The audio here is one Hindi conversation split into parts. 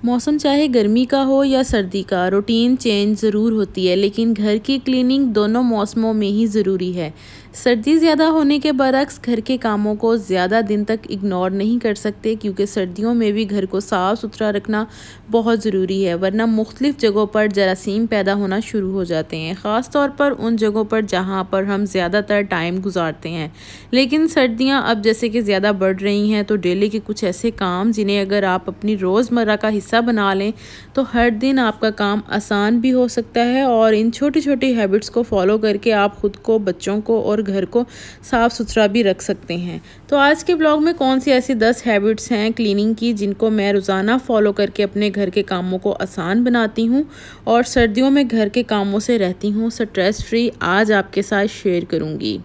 मौसम चाहे गर्मी का हो या सर्दी का, रूटीन चेंज ज़रूर होती है, लेकिन घर की क्लीनिंग दोनों मौसमों में ही ज़रूरी है। सर्दी ज़्यादा होने के बरक्स घर के कामों को ज़्यादा दिन तक इग्नोर नहीं कर सकते, क्योंकि सर्दियों में भी घर को साफ़ सुथरा रखना बहुत ज़रूरी है, वरना मुख्तलिफ़ जगहों पर जरासीम पैदा होना शुरू हो जाते हैं, ख़ास तौर पर उन जगहों पर जहाँ पर हम ज़्यादातर टाइम गुजारते हैं। लेकिन सर्दियाँ अब जैसे कि ज़्यादा बढ़ रही हैं, तो डेली के कुछ ऐसे काम जिन्हें अगर आप अपनी रोज़मर्रा का हिस्सा बना लें तो हर दिन आपका काम आसान भी हो सकता है। और इन छोटी छोटी हैबिट्स को फॉलो करके आप ख़ुद को, बच्चों को और घर को साफ़ सुथरा भी रख सकते हैं। तो आज के ब्लॉग में कौन सी ऐसी 10 हैबिट्स हैं क्लीनिंग की जिनको मैं रोज़ाना फॉलो करके अपने घर के कामों को आसान बनाती हूँ और सर्दियों में घर के कामों से रहती हूँ स्ट्रेस फ्री, आज आपके साथ शेयर करूँगी।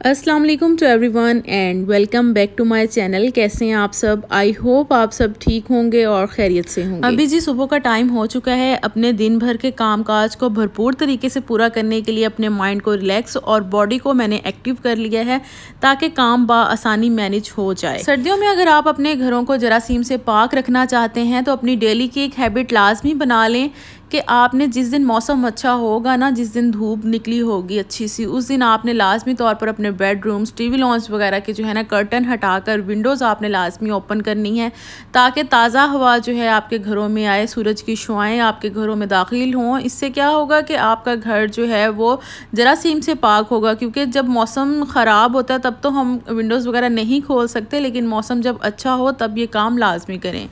अस्सलाम वालेकुम to everyone and welcome back to my channel. कैसे हैं आप सब? आई होप आप सब ठीक होंगे और खैरियत से होंगे। अभी जी सुबह का टाइम हो चुका है। अपने दिन भर के कामकाज को भरपूर तरीके से पूरा करने के लिए अपने माइंड को रिलैक्स और बॉडी को मैंने एक्टिव कर लिया है ताकि काम आसानी मैनेज हो जाए। सर्दियों में अगर आप अपने घरों को जरासीम से पाक रखना चाहते हैं तो अपनी डेली की एक हैबिट लाजमी बना लें कि आपने जिस दिन मौसम अच्छा होगा ना, जिस दिन धूप निकली होगी अच्छी सी, उस दिन आपने लाजमी तौर पर अपने बेडरूम्स, टीवी लॉन्च वगैरह के जो है ना कर्टन हटाकर विंडोज़ आपने लाजमी ओपन करनी है ताकि ताज़ा हवा जो है आपके घरों में आए, सूरज की शुआएं आपके घरों में दाखिल हों। इससे क्या होगा कि आपका घर जो है वो जरासीम से पाक होगा, क्योंकि जब मौसम ख़राब होता है तब तो हम विंडोज़ वगैरह नहीं खोल सकते, लेकिन मौसम जब अच्छा हो तब ये काम लाजमी करें।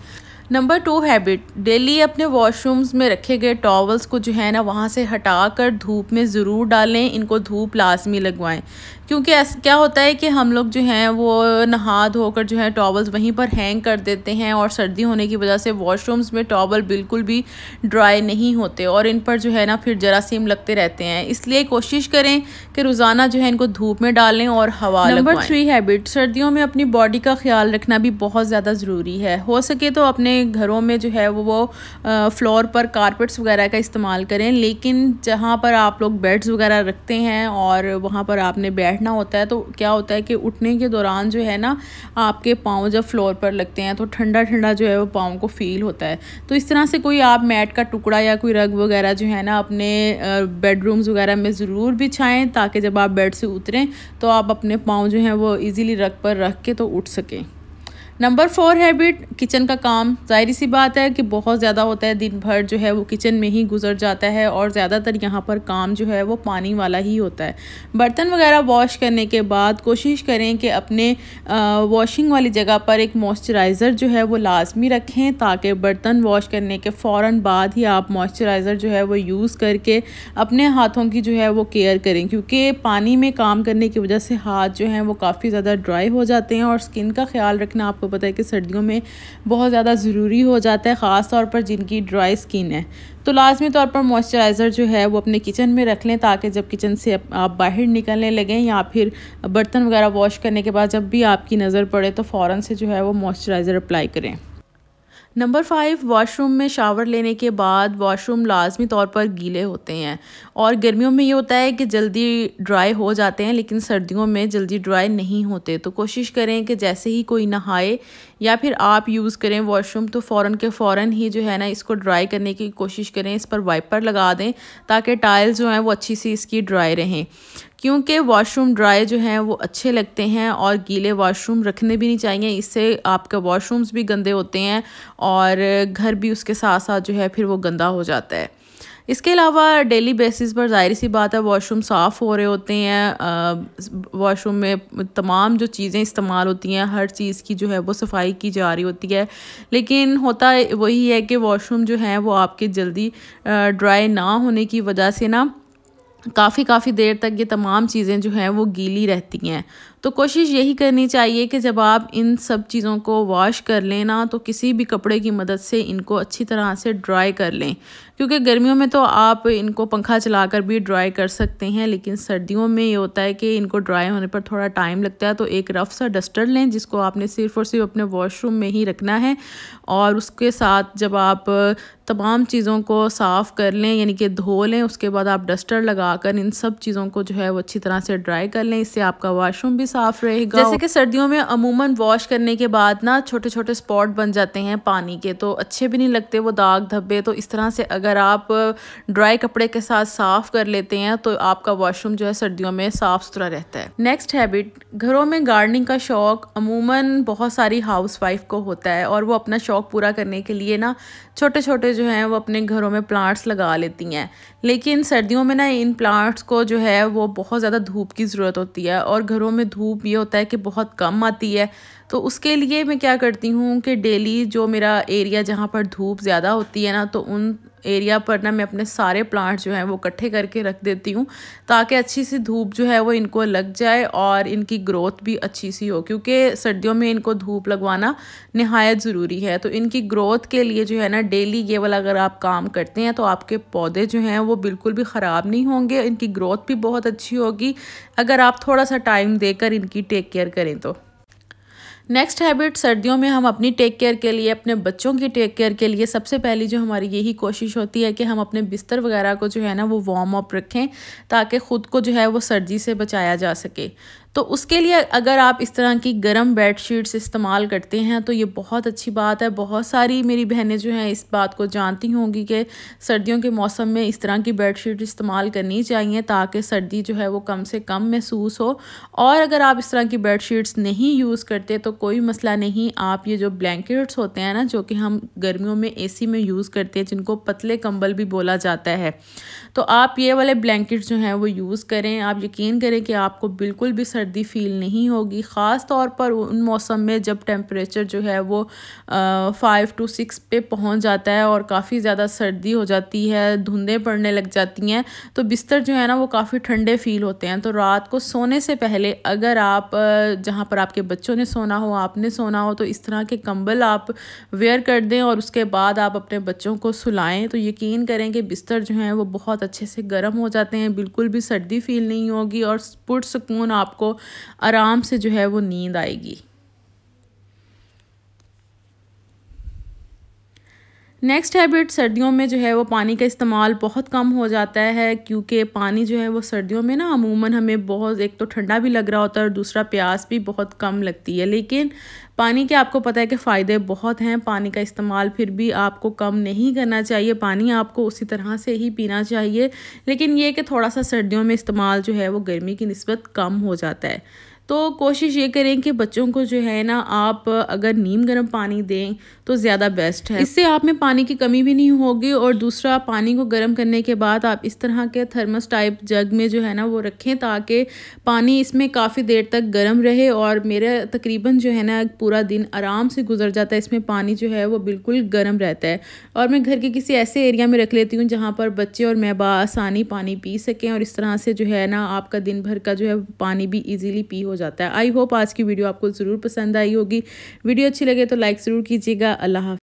नंबर 2 हैबिट, डेली अपने वॉशरूम्स में रखे गए टॉवल्स को जो है ना वहाँ से हटाकर धूप में ज़रूर डालें। इनको धूप लाजमी लगवाएं, क्योंकि ऐसा क्या होता है कि हम लोग जो हैं वो नहा धोकर जो है टॉवल्स वहीं पर हैंग कर देते हैं और सर्दी होने की वजह से वॉशरूम्स में टॉवल बिल्कुल भी ड्राई नहीं होते और इन पर जो है ना फिर जरासीम लगते रहते हैं। इसलिए कोशिश करें कि रोज़ाना जो है इनको धूप में डालें और हवा लगवाएं। नंबर 3 हैबिट, सर्दियों में अपनी बॉडी का ख्याल रखना भी बहुत ज़्यादा ज़रूरी है। हो सके तो अपने घरों में जो है वो फ्लोर पर कारपेट्स वगैरह का इस्तेमाल करें, लेकिन जहाँ पर आप लोग बेड्स वगैरह रखते हैं और वहाँ पर आपने बैठना होता है तो क्या होता है कि उठने के दौरान जो है ना आपके पाँव जब फ्लोर पर लगते हैं तो ठंडा ठंडा जो है वो पाँव को फील होता है। तो इस तरह से कोई आप मैट का टुकड़ा या कोई रग वगैरह जो है ना अपने बेडरूम्स वगैरह में ज़रूर बिछाएं ताकि जब आप बेड से उतरें तो आप अपने पाँव जो हैं वो ईज़िली रग पर रख के तो उठ सकें। नंबर 4 हैबिट, किचन का काम। जाहिर सी बात है कि बहुत ज़्यादा होता है, दिन भर जो है वो किचन में ही गुजर जाता है और ज़्यादातर यहाँ पर काम जो है वो पानी वाला ही होता है। बर्तन वगैरह वॉश करने के बाद कोशिश करें कि अपने वॉशिंग वाली जगह पर एक मॉइस्चराइज़र जो है वो लाजमी रखें ताकि बर्तन वॉश करने के फ़ौरन बाद ही आप मॉइस्चराइज़र जो है वो यूज़ करके अपने हाथों की जो है वो केयर करें, क्योंकि पानी में काम करने की वजह से हाथ जो हैं वो काफ़ी ज़्यादा ड्राई हो जाते हैं और स्किन का ख्याल रखना आपको पता है कि सर्दियों में बहुत ज़्यादा ज़रूरी हो जाता है, ख़ास तौर पर जिनकी ड्राई स्किन है। तो लाजमी तौर पर मॉइस्चराइज़र जो है वो अपने किचन में रख लें ताकि जब किचन से आप बाहर निकलने लगें या फिर बर्तन वगैरह वॉश करने के बाद जब भी आपकी नज़र पड़े तो फ़ौरन से जो है वो मॉइस्चराइज़र अप्लाई करें। नंबर 5, वॉशरूम में शावर लेने के बाद वॉशरूम लाजमी तौर पर गीले होते हैं और गर्मियों में ये होता है कि जल्दी ड्राई हो जाते हैं, लेकिन सर्दियों में जल्दी ड्राई नहीं होते। तो कोशिश करें कि जैसे ही कोई नहाए या फिर आप यूज़ करें वॉशरूम तो फ़ौरन के फ़ौरन ही जो है ना इसको ड्राई करने की कोशिश करें। इस पर वाइपर लगा दें ताकि टाइल्स जो हैं वो अच्छी सी इसकी ड्राई रहें, क्योंकि वॉशरूम ड्राई जो हैं वो अच्छे लगते हैं और गीले वॉशरूम रखने भी नहीं चाहिए। इससे आपका वॉशरूम्स भी गंदे होते हैं और घर भी उसके साथ साथ जो है फिर वो गंदा हो जाता है। इसके अलावा डेली बेसिस पर जाहिर सी बात है वॉशरूम साफ़ हो रहे होते हैं, वॉशरूम में तमाम जो चीज़ें इस्तेमाल होती हैं हर चीज़ की जो है वो सफाई की जा रही होती है, लेकिन होता वही है कि वॉशरूम जो है वो आपके जल्दी ड्राई ना होने की वजह से ना काफ़ी देर तक ये तमाम चीज़ें जो हैं वो गीली रहती हैं। तो कोशिश यही करनी चाहिए कि जब आप इन सब चीज़ों को वॉश कर लें ना तो किसी भी कपड़े की मदद से इनको अच्छी तरह से ड्राई कर लें, क्योंकि गर्मियों में तो आप इनको पंखा चलाकर भी ड्राई कर सकते हैं, लेकिन सर्दियों में ये होता है कि इनको ड्राई होने पर थोड़ा टाइम लगता है। तो एक रफ सा डस्टर लें जिसको आपने सिर्फ़ और सिर्फ अपने वॉशरूम में ही रखना है और उसके साथ जब आप तमाम चीज़ों को साफ़ कर लें यानी कि धो लें, उसके बाद आप डस्टर लगाकर इन सब चीज़ों को जो है वो अच्छी तरह से ड्राई कर लें। इससे आपका वॉशरूम भी साफ रहेगा। जैसे कि सर्दियों में अमूमन वॉश करने के बाद ना छोटे छोटे स्पॉट बन जाते हैं पानी के, तो अच्छे भी नहीं लगते वो दाग धब्बे। तो इस तरह से अगर आप ड्राई कपड़े के साथ साफ कर लेते हैं तो आपका वॉशरूम जो है सर्दियों में साफ सुथरा रहता है। नेक्स्ट हैबिट, घरों में गार्डनिंग का शौक अमूमन बहुत सारी हाउसवाइफ को होता है और वो अपना शौक पूरा करने के लिए ना छोटे छोटे जो हैं वो अपने घरों में प्लांट्स लगा लेती हैं। लेकिन सर्दियों में ना इन प्लांट्स को जो है वो बहुत ज़्यादा धूप की ज़रूरत होती है और घरों में धूप ये होता है कि बहुत कम आती है। तो उसके लिए मैं क्या करती हूँ कि डेली जो मेरा एरिया जहाँ पर धूप ज़्यादा होती है ना, तो उन एरिया पर ना मैं अपने सारे प्लांट्स जो हैं वो इकट्ठे करके रख देती हूँ ताकि अच्छी सी धूप जो है वो इनको लग जाए और इनकी ग्रोथ भी अच्छी सी हो, क्योंकि सर्दियों में इनको धूप लगवाना निहायत ज़रूरी है। तो इनकी ग्रोथ के लिए जो है ना डेली ये वाला अगर आप काम करते हैं तो आपके पौधे जो हैं वो बिल्कुल भी ख़राब नहीं होंगे, इनकी ग्रोथ भी बहुत अच्छी होगी अगर आप थोड़ा सा टाइम देकर इनकी टेक केयर करें तो। नेक्स्ट हैबिट, सर्दियों में हम अपनी टेक केयर के लिए, अपने बच्चों की टेक केयर के लिए सबसे पहली जो हमारी यही कोशिश होती है कि हम अपने बिस्तर वगैरह को जो है ना वो वार्म अप रखें ताकि ख़ुद को जो है वो सर्दी से बचाया जा सके। तो उसके लिए अगर आप इस तरह की गर्म बेडशीट्स इस्तेमाल करते हैं तो ये बहुत अच्छी बात है। बहुत सारी मेरी बहनें जो हैं इस बात को जानती होंगी कि सर्दियों के मौसम में इस तरह की बेडशीट इस्तेमाल करनी चाहिए ताकि सर्दी जो है वो कम से कम महसूस हो। और अगर आप इस तरह की बेडशीट्स नहीं यूज़ करते तो कोई मसला नहीं, आप ये जो ब्लैंकेट्स होते हैं ना जो कि हम गर्मियों में एसी में यूज़ करते हैं, जिनको पतले कंबल भी बोला जाता है, तो आप ये वाले ब्लैंकेट्स जो हैं वो यूज़ करें। आप यकीन करें कि आपको बिल्कुल भी सर्दी फील नहीं होगी, ख़ास तौर पर उन मौसम में जब टेम्परेचर जो है वो 5 to 6 पे पहुंच जाता है और काफ़ी ज़्यादा सर्दी हो जाती है, धुंधें पड़ने लग जाती हैं, तो बिस्तर जो है ना वो काफ़ी ठंडे फील होते हैं। तो रात को सोने से पहले अगर आप जहाँ पर आपके बच्चों ने सोना हो, आपने सोना हो, तो इस तरह के कंबल आप वेयर कर दें और उसके बाद आप अपने बच्चों को सुलाएं, तो यकीन करें कि बिस्तर जो हैं वो बहुत अच्छे से गर्म हो जाते हैं, बिल्कुल भी सर्दी फील नहीं होगी और पुरसुकून आपको आराम से जो है वो नींद आएगी। नेक्स्ट हैबिट, सर्दियों में जो है वो पानी का इस्तेमाल बहुत कम हो जाता है, क्योंकि पानी जो है वो सर्दियों में ना अमूमन हमें बहुत, एक तो ठंडा भी लग रहा होता है और दूसरा प्यास भी बहुत कम लगती है। लेकिन पानी के आपको पता है कि फ़ायदे बहुत हैं, पानी का इस्तेमाल फिर भी आपको कम नहीं करना चाहिए, पानी आपको उसी तरह से ही पीना चाहिए। लेकिन ये कि थोड़ा सा सर्दियों में इस्तेमाल जो है वो गर्मी की निस्बत कम हो जाता है। तो कोशिश ये करें कि बच्चों को जो है ना आप अगर नीम गर्म पानी दें तो ज़्यादा बेस्ट है, इससे आप में पानी की कमी भी नहीं होगी। और दूसरा, पानी को गर्म करने के बाद आप इस तरह के थर्मस टाइप जग में जो है ना वो रखें ताकि पानी इसमें काफ़ी देर तक गर्म रहे। और मेरा तकरीबन जो है ना पूरा दिन आराम से गुजर जाता है, इसमें पानी जो है वो बिल्कुल गर्म रहता है। और मैं घर के किसी ऐसे एरिया में रख लेती हूँ जहाँ पर बच्चे और मैं बआसानी पानी पी सकें, और इस तरह से जो है ना आपका दिन भर का जो है पानी भी ईज़िली पी हो जाता है। आई होप आज की वीडियो आपको ज़रूर पसंद आई होगी। वीडियो अच्छी लगे तो लाइक ज़रूर कीजिएगा। अल्लाह हाफ़िज़।